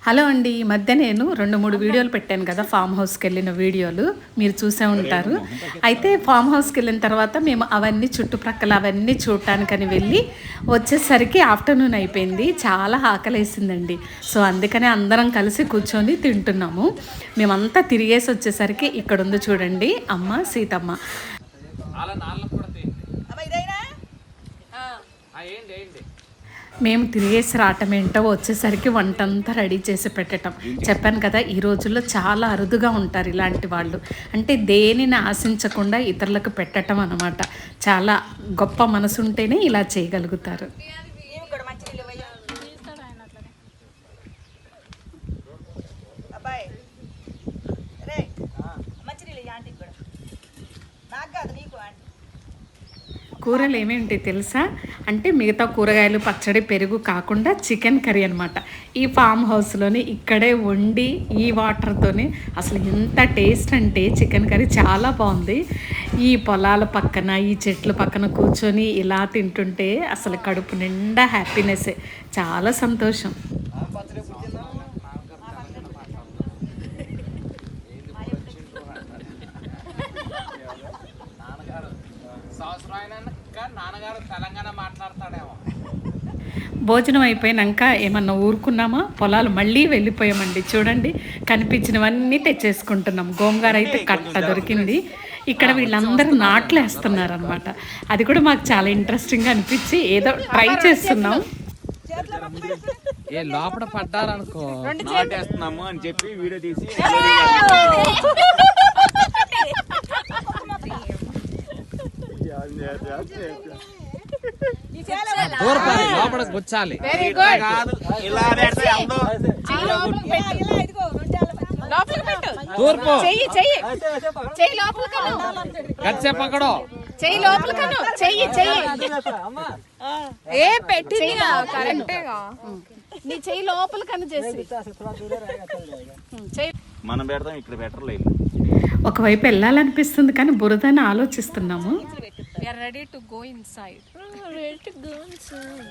Hello అండి, ఈ మధ్య నేను 2-3 వీడియోలు పెట్టాను కదా ఫామ్ హౌస్కి వెళ్ళిన వీడియోలు మీరు చూసే ఉంటారు. అయితే ఫామ్ హౌస్కి వెళ్ళిన తర్వాత మేము అవన్నీ చుట్టుప్రక్కల అవన్నీ చూడటానికని వెళ్ళి వచ్చేసరికి ఆఫ్టర్నూన్ అయిపోయింది. చాలా ఆకలేసిందండి. సో అందుకనే అందరం కలిసి కూర్చొని తింటున్నాము. మేమంతా తిరిగేసి వచ్చేసరికి ఇక్కడ ఉంది చూడండి అమ్మ సీతమ్మ. మేము తిరిగేసి రావటం ఏంటో వచ్చేసరికి వంటంతా రెడీ చేసి పెట్టడం. చెప్పాను కదా, ఈ రోజుల్లో చాలా అరుదుగా ఉంటారు ఇలాంటి వాళ్ళు. అంటే దేనిని ఆశించకుండా ఇతరులకు పెట్టడం అన్నమాట. చాలా గొప్ప మనసు ఉంటేనే ఇలా చేయగలుగుతారు. కూరలు ఏమేంటి తెలుసా? అంటే మిగతా కూరగాయలు, పచ్చడి, పెరుగు కాకుండా చికెన్ కర్రీ అనమాట. ఈ ఫామ్ హౌస్లోని ఇక్కడే వండి ఈ వాటర్తోనే అసలు ఎంత టేస్ట్ అంటే చికెన్ కర్రీ చాలా బాగుంది. ఈ పొలాల పక్కన, ఈ చెట్ల పక్కన కూర్చొని ఇలా తింటుంటే అసలు కడుపు నిండా హ్యాపీనెస్సే. చాలా సంతోషం. భోజనం అయిపోయినాక ఏమన్నా ఊరుకున్నామా, పొలాలు మళ్ళీ వెళ్ళిపోయామండి. చూడండి, కనిపించినవన్నీ తెచ్చేసుకుంటున్నాం. గోంగూర అయితే కట్ట దొరికింది. ఇక్కడ వీళ్ళందరూ నాట్లు వేస్తున్నారు అనమాట. అది కూడా మాకు చాలా ఇంట్రెస్టింగ్గా అనిపించి ఏదో ట్రై చేస్తున్నాం. లోపల పడ్డారనుకో నాటేస్తున్నాము అని చెప్పి వీడియో తీసి లోపల గుచ్చాలి. తూర్పు గచ్చే పక్కడో చెయ్యి లోపల కను చెయ్యి చెయ్యి ఏ పెట్టి కరెక్టేగా నీ చెయ్యి లోపల కను చేసి మనం పెడతాం, ఇక్కడ బెటర్ లేదు. ఒకవైపు వెళ్ళాలనిపిస్తుంది కానీ బురదని ఆలోచిస్తున్నాము. We are ready to go inside. Ready to go inside.